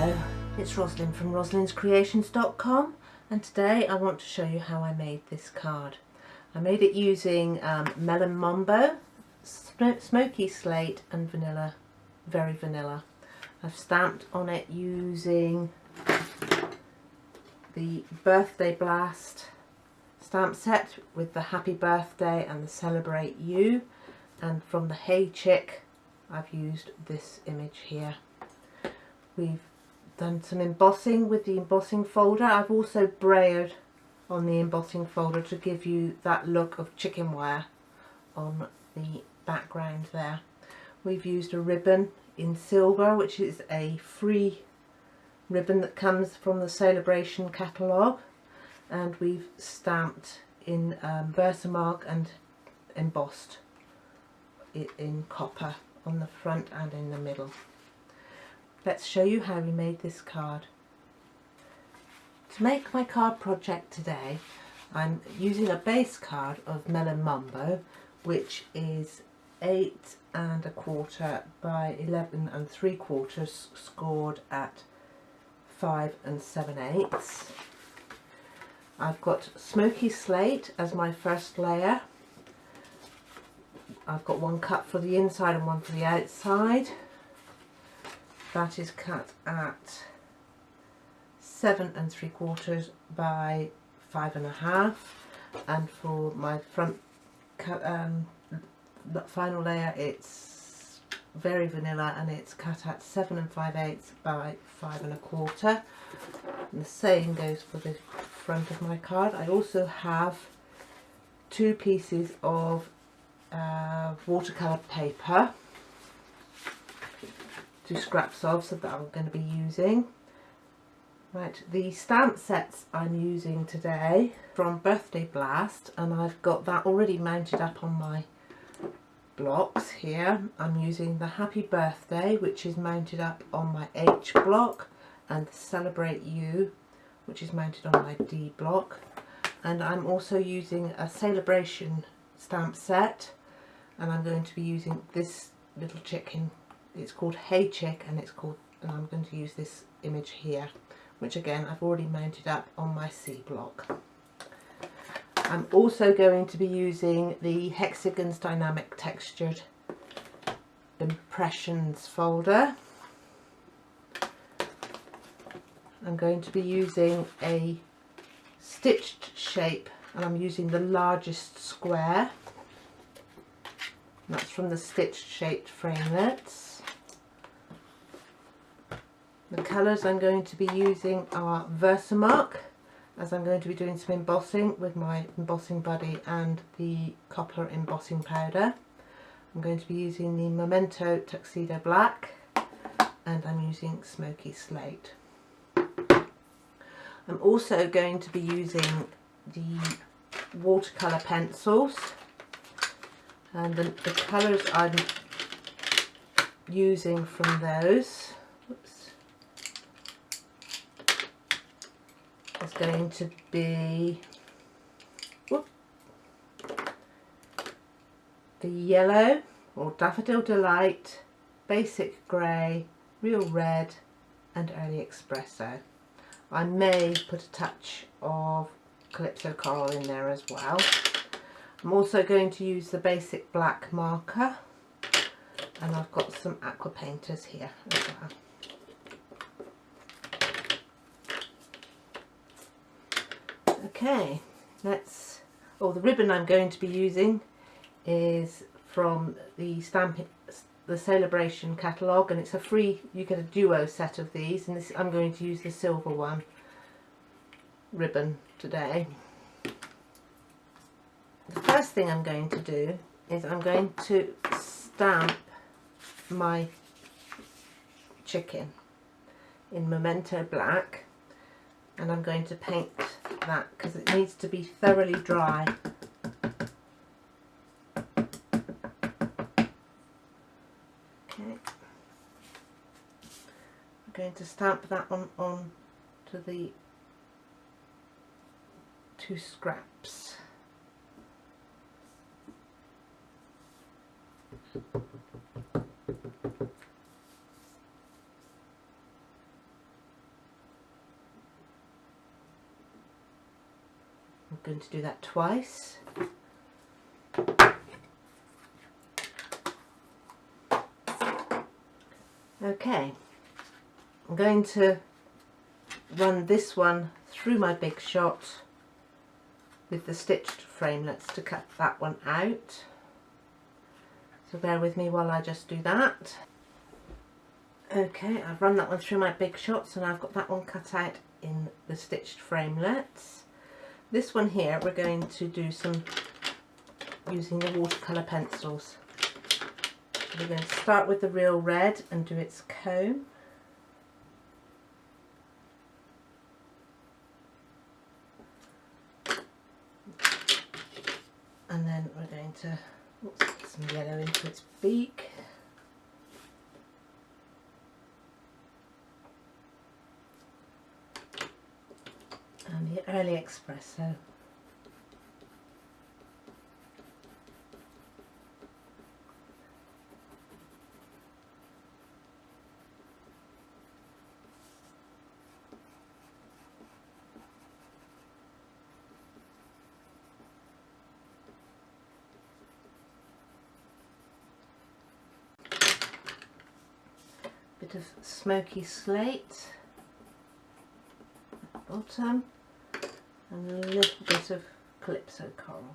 Hello, it's Rosalyn from rosalinscreations.com, and today I want to show you how I made this card. I made it using Melon Mambo, Smoky Slate and vanilla, very vanilla. I've stamped on it using the Birthday Blast stamp set with the Happy Birthday and the Celebrate You, and from the Hey Chick I've used this image here. We've done some embossing with the embossing folder. I've also braillered on the embossing folder to give you that look of chicken wire on the background there. We've used a ribbon in silver, which is a free ribbon that comes from the Celebration catalogue, and we've stamped in Versamark and embossed it in copper on the front and in the middle. Let's show you how we made this card. To make my card project today, I'm using a base card of Melon Mambo, which is 8 1/4 by 11 3/4, scored at 5 7/8. I've got Smoky Slate as my first layer. I've got one cut for the inside and one for the outside. That is cut at 7 3/4 by 5 1/2, and for my front cut, final layer, it's very vanilla and it's cut at 7 5/8 by 5 1/4. And the same goes for the front of my card. I also have 2 pieces of watercolour paper, 2 scraps of, so that I'm going to be using. Right, the stamp sets I'm using today from Birthday Blast, and I've got that already mounted up on my blocks here. I'm using the Happy Birthday, which is mounted up on my H block, and the Celebrate You, which is mounted on my D block. And I'm also using a Celebration stamp set, and I'm going to be using this little chicken. It's called Hey Chick, and I'm going to use this image here, which again I've already mounted up on my C block. I'm also going to be using the Hexagons Dynamic Textured Impressions folder. I'm going to be using a stitched shape, and I'm using the largest square. That's from the Stitched Shaped Framelits. The colours I'm going to be using are Versamark, as I'm going to be doing some embossing with my embossing buddy and the copper embossing powder. I'm going to be using the Memento Tuxedo Black, and I'm using Smoky Slate. I'm also going to be using the watercolour pencils, and the colours I'm using from those is going to be the yellow, or Daffodil Delight, Basic Grey, Real Red and Early Espresso. I may put a touch of Calypso Coral in there as well. I'm also going to use the basic black marker, and I've got some aqua painters here as well. Okay, the ribbon I'm going to be using is from the Celebration catalogue, and it's a free, you get a duo set of these, and I'm going to use the silver one ribbon today. The first thing I'm going to do is I'm going to stamp my chicken in Memento Black, and I'm going to paint that because it needs to be thoroughly dry. Okay, I'm going to stamp that on to the 2 scraps. I'm going to do that twice. Okay, I'm going to run this one through my big shot with the stitched framelets to cut that one out. So bear with me while I just do that. Okay, I've run that one through my big shots and I've got that one cut out in the stitched framelets. This one here we're going to do some using the watercolour pencils. We're going to start with the real red and do its comb. And then we're going to put some yellow into its beak. And the early espresso. Bit of smoky slate at the bottom and a little bit of calypso coral.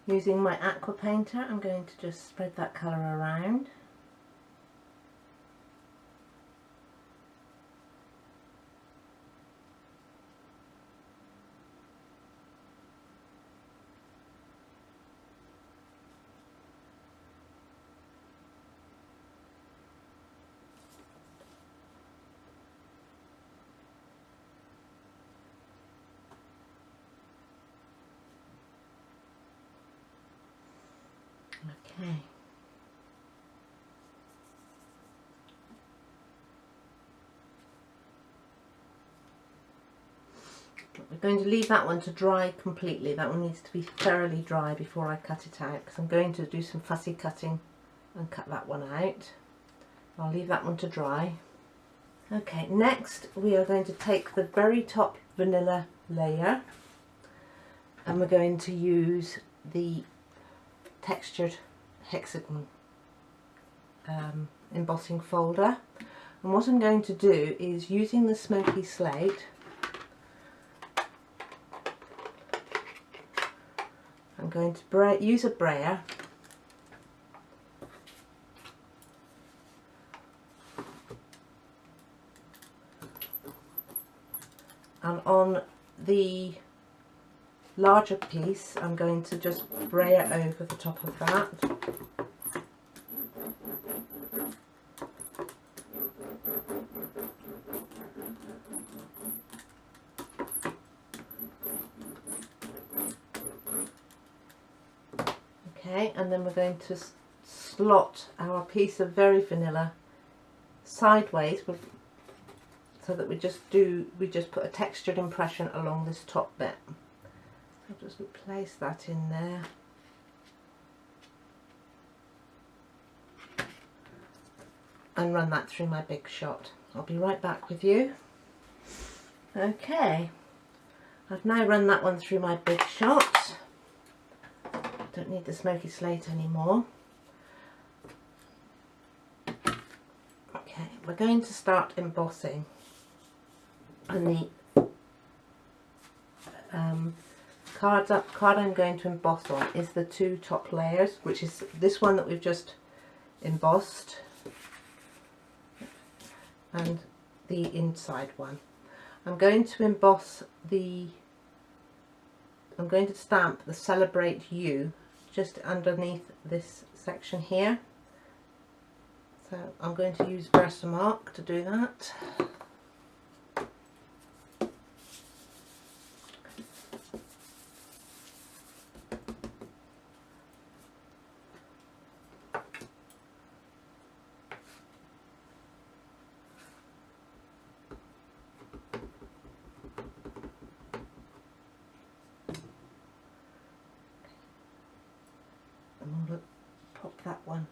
Using my aqua painter, I'm going to just spread that colour around. Okay. We're going to leave that one to dry completely. That one needs to be thoroughly dry before I cut it out, because I'm going to do some fussy cutting and cut that one out. I'll leave that one to dry. Okay, next we are going to take the very top vanilla layer and we're going to use the textured hexagon embossing folder, and what I'm going to do is, using the smoky slate, I'm going to use a brayer and on the larger piece I'm going to just brayer over the top of that. Okay, and then we're going to slot our piece of very vanilla sideways so that we just put a textured impression along this top bit. I'll just place that in there. And run that through my big shot. I'll be right back with you. Okay, I've now run that one through my big shot. Don't need the smoky slate anymore. Okay, we're going to start embossing, and the card I'm going to emboss on is the two top layers, which is this one that we've just embossed and the inside one. I'm going to stamp the Celebrate You just underneath this section here. So I'm going to use Versamark to do that. I'm going to pop that one.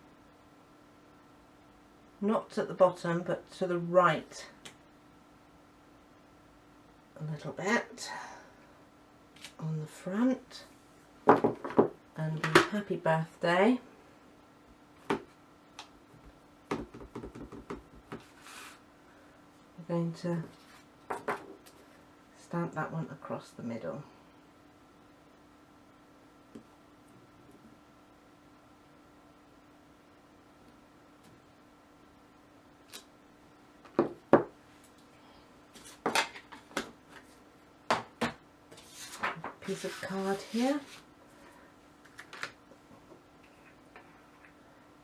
Not at the bottom, but to the right a little bit on the front. And the happy birthday. We're going to stamp that one across the middle. Piece of card here.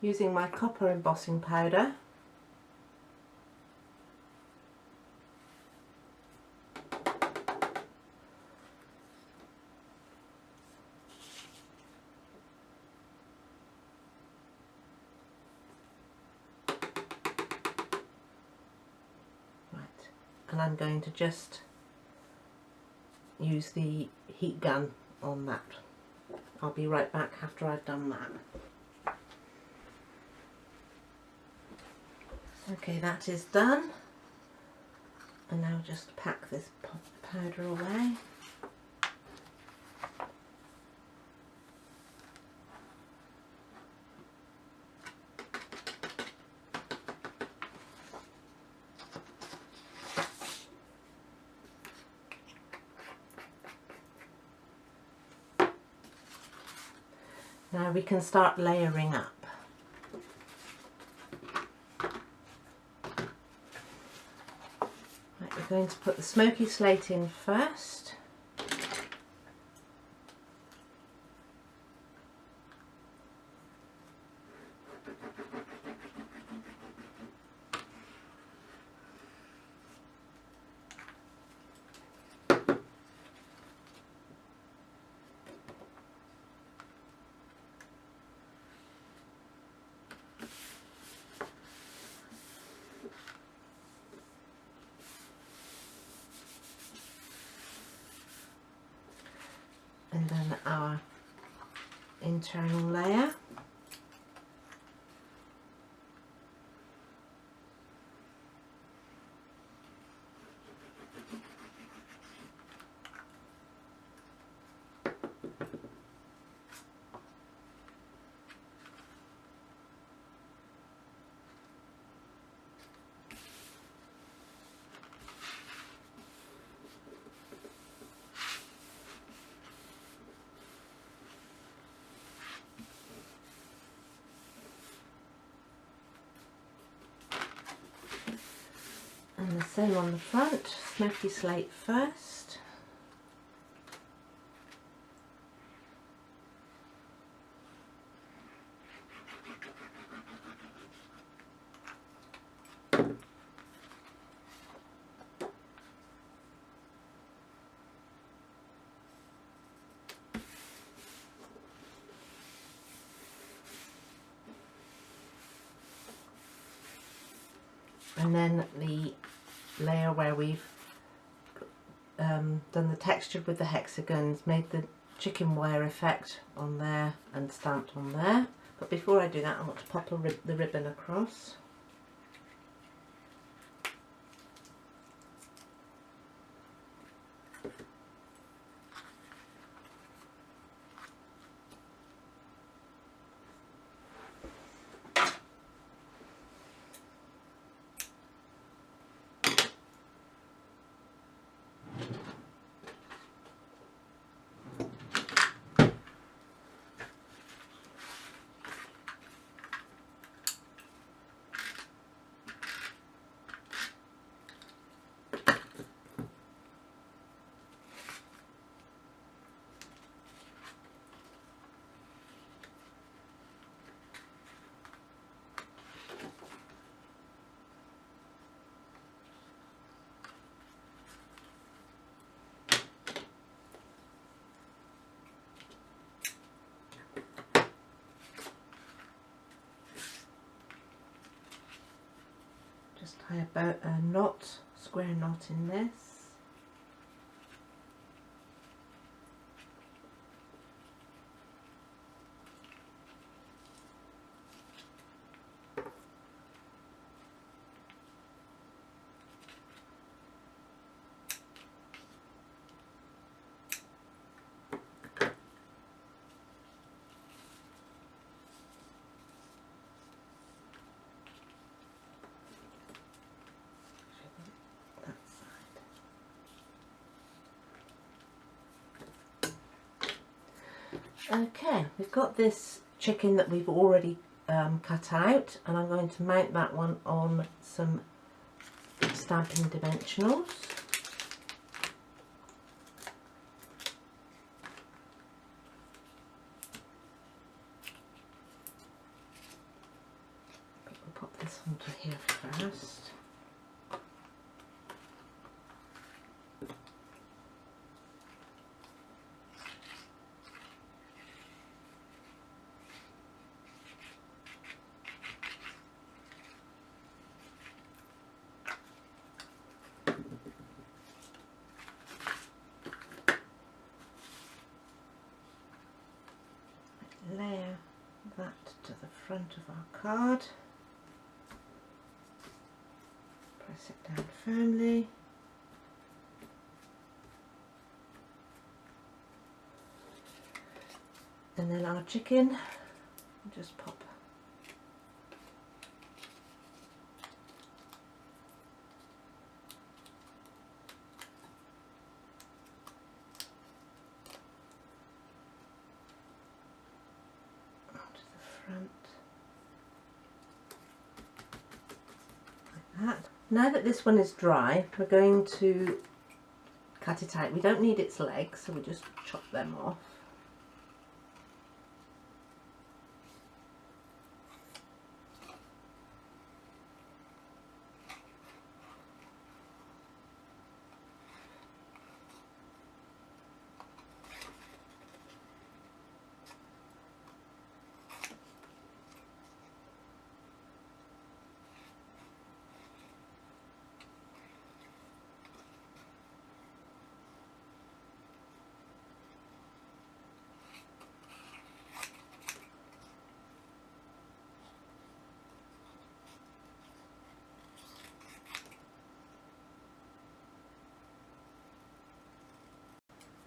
Using my copper embossing powder. Right, and I'm going to just use the heat gun on that. I'll be right back after I've done that. Okay, that is done. And now just pack this powder away. Now we can start layering up. Right, we're going to put the smoky slate in first. And then our internal layer. And the same on the front, smoky slate first. And then the layer where we've done the texture with the hexagons, made the chicken wire effect on there and stamped on there. But before I do that, I want to pop the ribbon across. Just tie about a knot, square knot in this. Okay, we've got this chicken that we've already cut out, and I'm going to mount that one on some Stampin' Dimensionals. We'll pop this onto here first. Layer that to the front of our card, press it down firmly, and then our chicken, just pop front like that. Now that this one is dry, we're going to cut it out. We don't need its legs, so we just chop them off.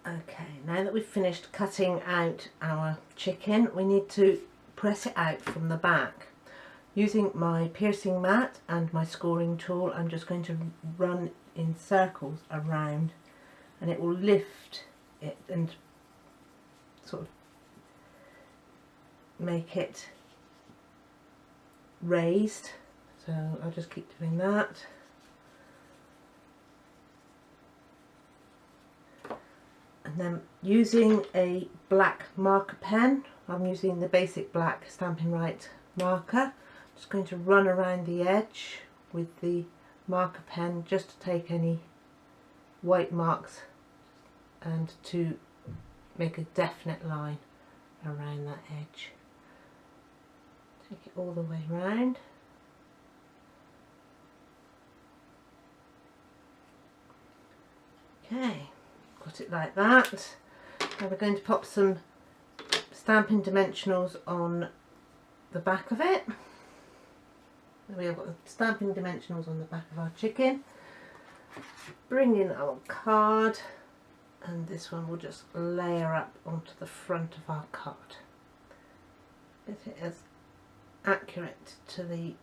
Okay, now that we've finished cutting out our chicken, we need to press it out from the back. Using my piercing mat and my scoring tool, I'm just going to run in circles around, and it will lift it and sort of make it raised. So I'll just keep doing that. And then using a black marker pen, I'm using the basic black Stampin' Right marker. I'm just going to run around the edge with the marker pen just to take any white marks and to make a definite line around that edge. Take it all the way around. Okay. Got it like that. Now we're going to pop some Stampin' Dimensionals on the back of it. There we have got the Stampin' Dimensionals on the back of our chicken. Bring in our card, and this one will just layer up onto the front of our card. Get it as accurate to the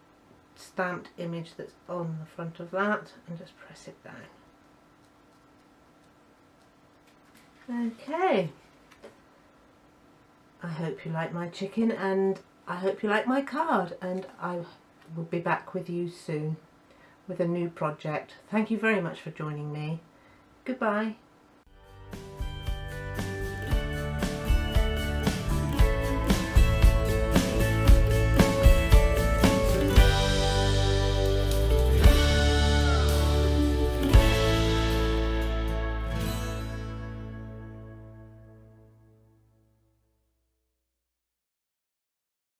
stamped image that's on the front of that, and just press it down. Okay, I hope you like my chicken, and I hope you like my card, and I will be back with you soon with a new project. Thank you very much for joining me. Goodbye.